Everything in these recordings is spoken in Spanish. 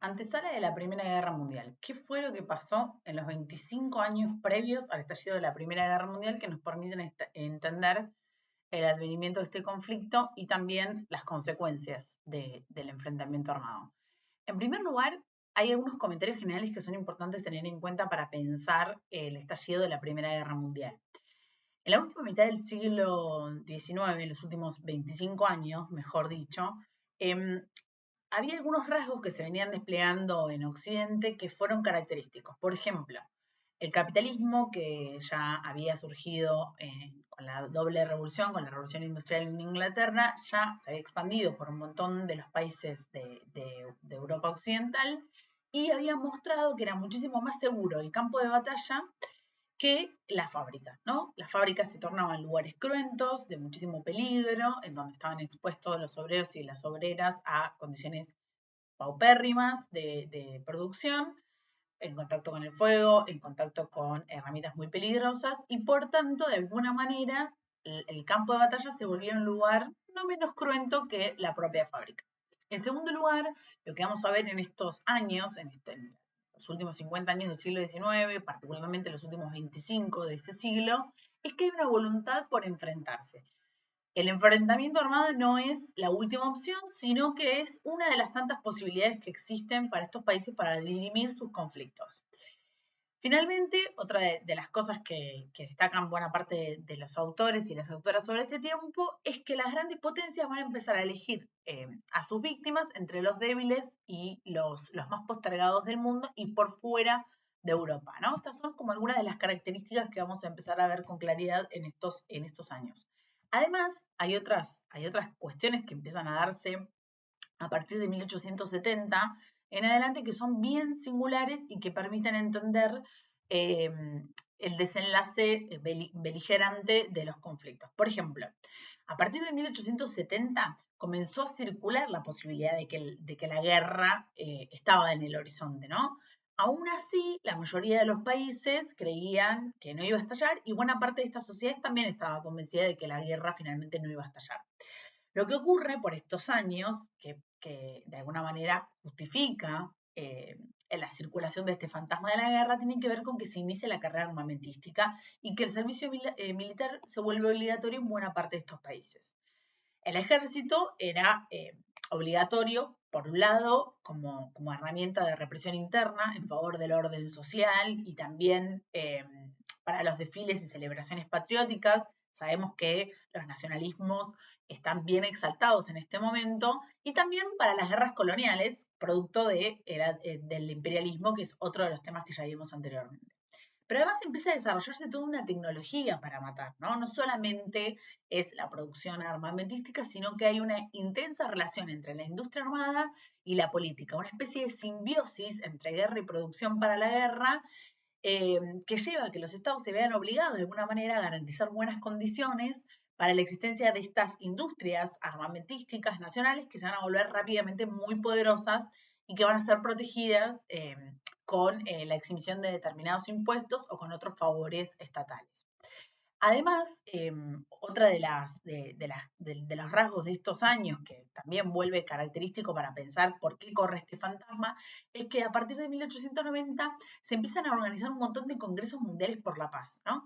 Antesala de la Primera Guerra Mundial. ¿Qué fue lo que pasó en los 25 años previos al estallido de la Primera Guerra Mundial que nos permiten entender el advenimiento de este conflicto y también las consecuencias del enfrentamiento armado? En primer lugar, hay algunos comentarios generales que son importantes tener en cuenta para pensar el estallido de la Primera Guerra Mundial. En la última mitad del siglo XIX, en los últimos 25 años, mejor dicho, había algunos rasgos que se venían desplegando en Occidente que fueron característicos. Por ejemplo, el capitalismo que ya había surgido con la doble revolución, con la revolución industrial en Inglaterra, ya se había expandido por un montón de los países de Europa Occidental y había mostrado que era muchísimo más seguro el campo de batalla que la fábrica, ¿no? Las fábricas se tornaban lugares cruentos, de muchísimo peligro, en donde estaban expuestos los obreros y las obreras a condiciones paupérrimas de producción, en contacto con el fuego, en contacto con herramientas muy peligrosas, y por tanto, de alguna manera, el campo de batalla se volvió un lugar no menos cruento que la propia fábrica. En segundo lugar, lo que vamos a ver en estos años, en los últimos 50 años del siglo XIX, particularmente los últimos 25 de ese siglo, es que hay una voluntad por enfrentarse. El enfrentamiento armado no es la última opción, sino que es una de las tantas posibilidades que existen para estos países para dirimir sus conflictos. Finalmente, otra de las cosas que destacan buena parte de los autores y las autoras sobre este tiempo es que las grandes potencias van a empezar a elegir a sus víctimas entre los débiles y los más postergados del mundo y por fuera de Europa, ¿no? Estas son como algunas de las características que vamos a empezar a ver con claridad en estos años. Además, hay otras cuestiones que empiezan a darse a partir de 1870 en adelante que son bien singulares y que permiten entender eh, el desenlace beligerante de los conflictos. Por ejemplo, a partir de 1870 comenzó a circular la posibilidad de que la guerra estaba en el horizonte, ¿no? Aún así, la mayoría de los países creían que no iba a estallar y buena parte de estas sociedades también estaba convencida de que la guerra finalmente no iba a estallar. Lo que ocurre por estos años, que de alguna manera justifica la circulación de este fantasma de la guerra, tiene que ver con que se inicia la carrera armamentística y que el servicio militar se vuelve obligatorio en buena parte de estos países. El ejército era obligatorio, por un lado, como herramienta de represión interna en favor del orden social y también para los desfiles y celebraciones patrióticas. Sabemos que los nacionalismos están bien exaltados en este momento y también para las guerras coloniales, producto del imperialismo, que es otro de los temas que ya vimos anteriormente. Pero además empieza a desarrollarse toda una tecnología para matar, ¿no? No solamente es la producción armamentística, sino que hay una intensa relación entre la industria armada y la política, una especie de simbiosis entre guerra y producción para la guerra, que lleva a que los estados se vean obligados de alguna manera a garantizar buenas condiciones para la existencia de estas industrias armamentísticas nacionales que se van a volver rápidamente muy poderosas y que van a ser protegidas con la exhibición de determinados impuestos o con otros favores estatales. Además, otra de los rasgos de estos años que también vuelve característico para pensar por qué corre este fantasma, es que a partir de 1890 se empiezan a organizar un montón de congresos mundiales por la paz, ¿no?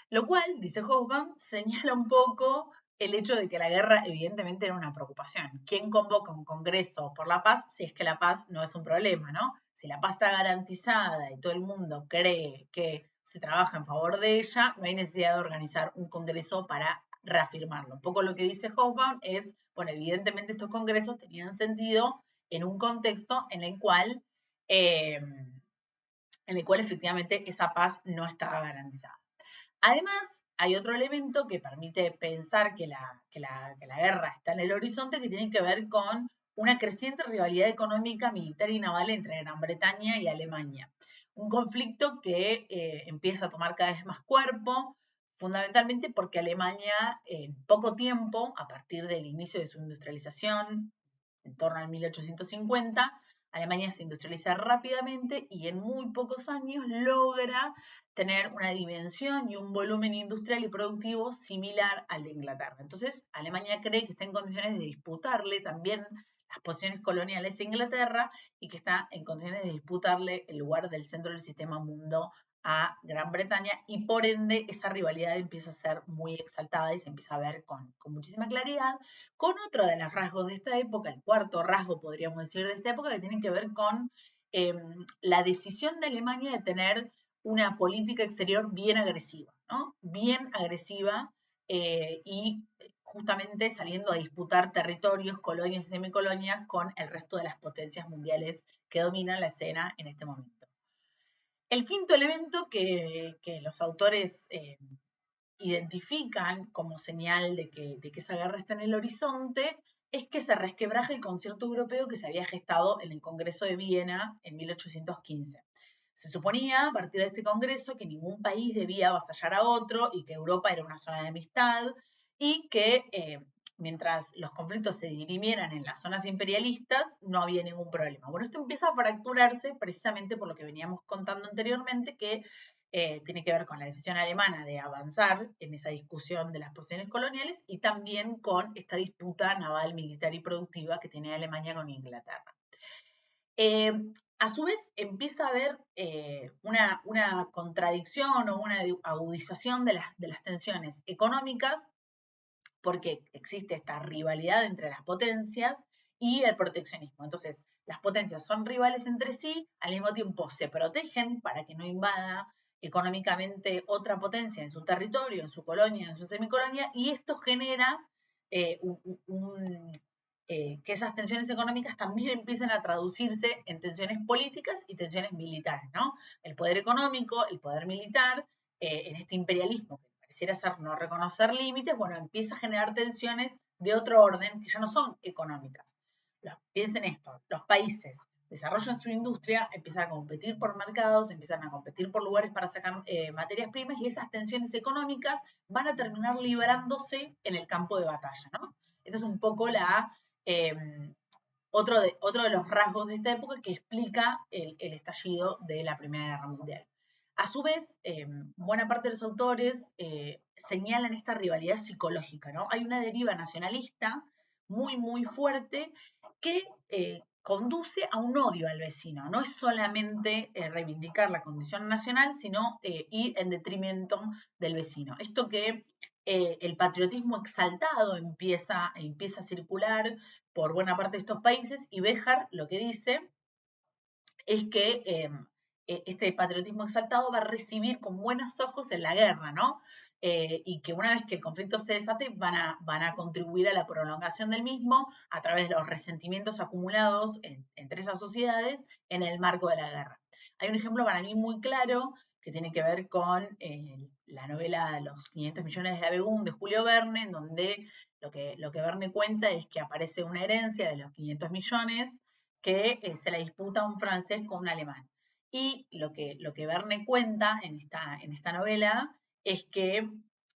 Lo cual, dice Hobsbawm, señala un poco el hecho de que la guerra evidentemente era una preocupación. ¿Quién convoca un congreso por la paz si es que la paz no es un problema, ¿no? Si la paz está garantizada y todo el mundo cree que se trabaja en favor de ella, no hay necesidad de organizar un congreso para reafirmarlo. Un poco lo que dice Hobsbawm es, bueno, evidentemente estos congresos tenían sentido en un contexto eh, en el cual efectivamente esa paz no estaba garantizada. Además, hay otro elemento que permite pensar que la guerra está en el horizonte que tiene que ver con una creciente rivalidad económica, militar y naval entre Gran Bretaña y Alemania. Un conflicto que empieza a tomar cada vez más cuerpo, fundamentalmente porque Alemania en poco tiempo, a partir del inicio de su industrialización, en torno al 1850, Alemania se industrializa rápidamente y en muy pocos años logra tener una dimensión y un volumen industrial y productivo similar al de Inglaterra. Entonces, Alemania cree que está en condiciones de disputarle también las las posiciones coloniales de Inglaterra y que está en condiciones de disputarle el lugar del centro del sistema mundo a Gran Bretaña y por ende esa rivalidad empieza a ser muy exaltada y se empieza a ver con muchísima claridad, con otro de los rasgos de esta época, el cuarto rasgo podríamos decir de esta época, que tiene que ver con la decisión de Alemania de tener una política exterior bien agresiva, ¿no? Bien agresiva y justamente saliendo a disputar territorios, colonias y semicolonias con el resto de las potencias mundiales que dominan la escena en este momento. El quinto elemento que los autores identifican como señal de que esa guerra está en el horizonte es que se resquebraja el concierto europeo que se había gestado en el Congreso de Viena en 1815. Se suponía, a partir de este congreso, que ningún país debía avasallar a otro y que Europa era una zona de amistad y que mientras los conflictos se dirimieran en las zonas imperialistas, no había ningún problema. Bueno, esto empieza a fracturarse precisamente por lo que veníamos contando anteriormente, que tiene que ver con la decisión alemana de avanzar en esa discusión de las posiciones coloniales y también con esta disputa naval, militar y productiva que tiene Alemania con Inglaterra. A su vez, empieza a haber una contradicción o una agudización de las tensiones económicas porque existe esta rivalidad entre las potencias y el proteccionismo. Entonces, las potencias son rivales entre sí, al mismo tiempo se protegen para que no invada económicamente otra potencia en su territorio, en su colonia, en su semicolonia, y esto genera que esas tensiones económicas también empiecen a traducirse en tensiones políticas y tensiones militares, ¿no? El poder económico, el poder militar, en este imperialismo que pareciera ser no reconocer límites, bueno, empieza a generar tensiones de otro orden que ya no son económicas. Piensen esto, los países desarrollan su industria, empiezan a competir por mercados, empiezan a competir por lugares para sacar materias primas y esas tensiones económicas van a terminar liberándose en el campo de batalla, ¿no? Esta es un poco otro de los rasgos de esta época que explica el estallido de la Primera Guerra Mundial. A su vez, buena parte de los autores señalan esta rivalidad psicológica, ¿no? Hay una deriva nacionalista muy, muy fuerte que conduce a un odio al vecino. No es solamente reivindicar la condición nacional, sino ir en detrimento del vecino. Esto que el patriotismo exaltado empieza a circular por buena parte de estos países y Béjar lo que dice es que este patriotismo exaltado va a recibir con buenos ojos en la guerra, ¿no? Y que una vez que el conflicto se desate van a contribuir a la prolongación del mismo a través de los resentimientos acumulados entre esas sociedades en el marco de la guerra. Hay un ejemplo para mí muy claro que tiene que ver con la novela Los 500 millones de Abegún de Julio Verne, en donde lo que Verne cuenta es que aparece una herencia de los 500 millones que se la disputa un francés con un alemán. Y lo que Verne cuenta en esta novela es que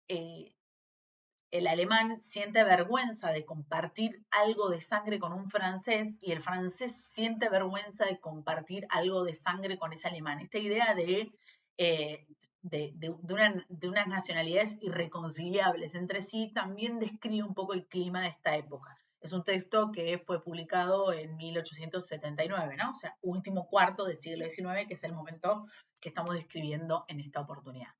el alemán siente vergüenza de compartir algo de sangre con un francés y el francés siente vergüenza de compartir algo de sangre con ese alemán. Esta idea de unas nacionalidades irreconciliables entre sí también describe un poco el clima de esta época. Es un texto que fue publicado en 1879, ¿no? O sea, último cuarto del siglo XIX, que es el momento que estamos describiendo en esta oportunidad.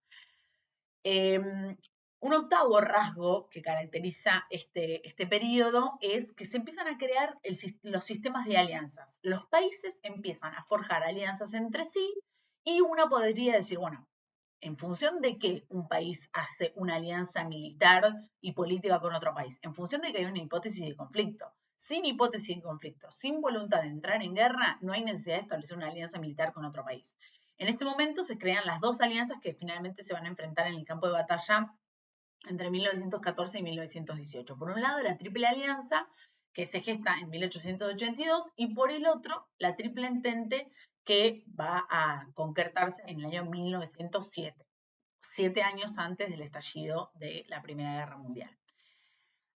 Un octavo rasgo que caracteriza este periodo es que se empiezan a crear los sistemas de alianzas. Los países empiezan a forjar alianzas entre sí y uno podría decir, bueno, ¿en función de qué un país hace una alianza militar y política con otro país? En función de que hay una hipótesis de conflicto. Sin hipótesis de conflicto, sin voluntad de entrar en guerra, no hay necesidad de establecer una alianza militar con otro país. En este momento se crean las dos alianzas que finalmente se van a enfrentar en el campo de batalla entre 1914 y 1918. Por un lado, la Triple Alianza, que se gesta en 1882, y por el otro, la Triple Entente, que va a concretarse en el año 1907, 7 años antes del estallido de la Primera Guerra Mundial.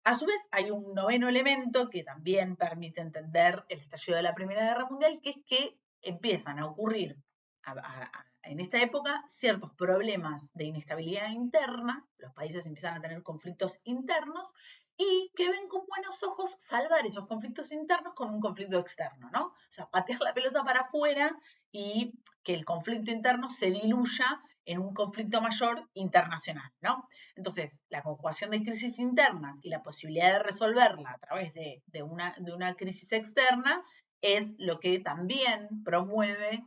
A su vez, hay un noveno elemento que también permite entender el estallido de la Primera Guerra Mundial, que es que empiezan a ocurrir en esta época ciertos problemas de inestabilidad interna, los países empiezan a tener conflictos internos y que ven con buenos ojos salvar esos conflictos internos con un conflicto externo, ¿no? O sea, patear la pelota para afuera y que el conflicto interno se diluya en un conflicto mayor internacional, ¿no? Entonces, la conjugación de crisis internas y la posibilidad de resolverla a través de una crisis externa es lo que también promueve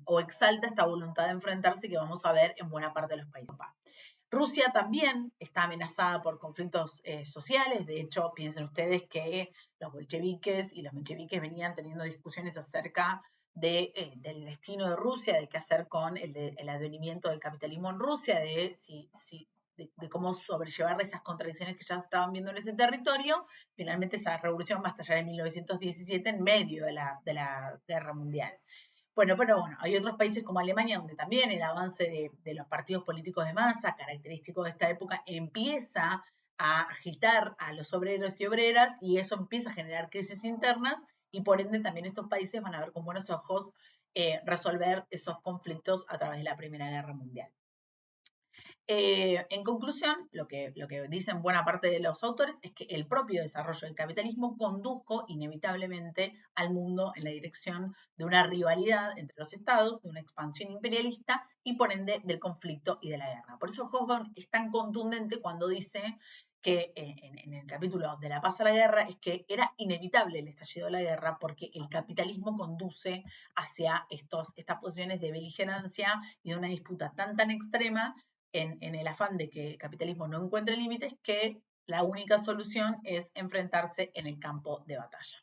o exalta esta voluntad de enfrentarse que vamos a ver en buena parte de los países. Rusia también está amenazada por conflictos sociales. De hecho, piensen ustedes que los bolcheviques y los mencheviques venían teniendo discusiones acerca del destino de Rusia, de qué hacer con el advenimiento del capitalismo en Rusia, de cómo sobrellevar esas contradicciones que ya se estaban viendo en ese territorio. Finalmente esa revolución va a estallar en 1917 en medio de la Guerra Mundial. Bueno, pero bueno, hay otros países como Alemania donde también el avance de los partidos políticos de masa, característico de esta época, empieza a agitar a los obreros y obreras y eso empieza a generar crisis internas y por ende también estos países van a ver con buenos ojos resolver esos conflictos a través de la Primera Guerra Mundial. En conclusión, lo que dicen buena parte de los autores es que el propio desarrollo del capitalismo condujo inevitablemente al mundo en la dirección de una rivalidad entre los estados, de una expansión imperialista y por ende del conflicto y de la guerra. Por eso Hobsbawm es tan contundente cuando dice que en el capítulo de la paz a la guerra es que era inevitable el estallido de la guerra porque el capitalismo conduce hacia estas posiciones de beligerancia y de una disputa tan extrema en el afán de que el capitalismo no encuentre límites, que la única solución es enfrentarse en el campo de batalla.